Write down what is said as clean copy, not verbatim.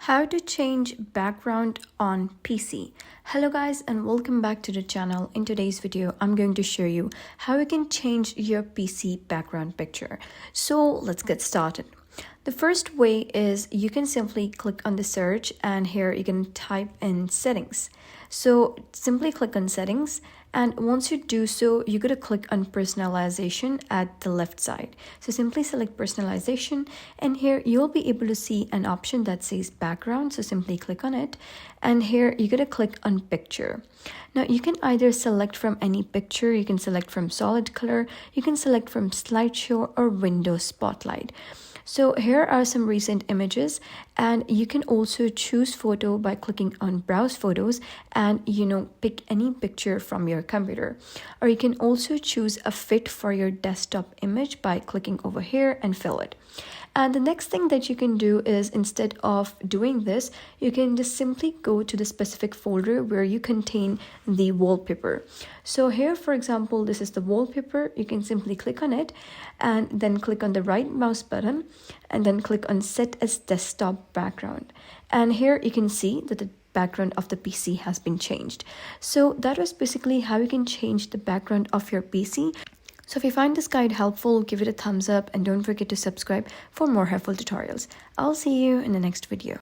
How to change background on PC. Hello guys and welcome back to the channel. In today's video I'm going to show you how you can change your PC background picture. So let's get started. The first way is you can simply click on the search and here you can type in settings. So simply click on settings, and once you do so, you're going to click on personalization at the left side. So simply select personalization, and here you'll be able to see an option that says background. So simply click on it, and here you're going to click on picture. Now you can either select from any picture, you can select from solid color, you can select from slideshow or Windows Spotlight. So here are some recent images, and you can also choose photo by clicking on browse photos and pick any picture from your computer, or you can also choose a fit for your desktop image by clicking over here and fill it. And the next thing that you can do is, instead of doing this, you can just simply go to the specific folder where you contain the wallpaper. So here, for example, this is the wallpaper. You can simply click on it and then click on the right mouse button and then click on set as desktop background. And here you can see that the background of the PC has been changed. So that was basically how you can change the background of your PC. So if you find this guide helpful, give it a thumbs up and don't forget to subscribe for more helpful tutorials. I'll see you in the next video.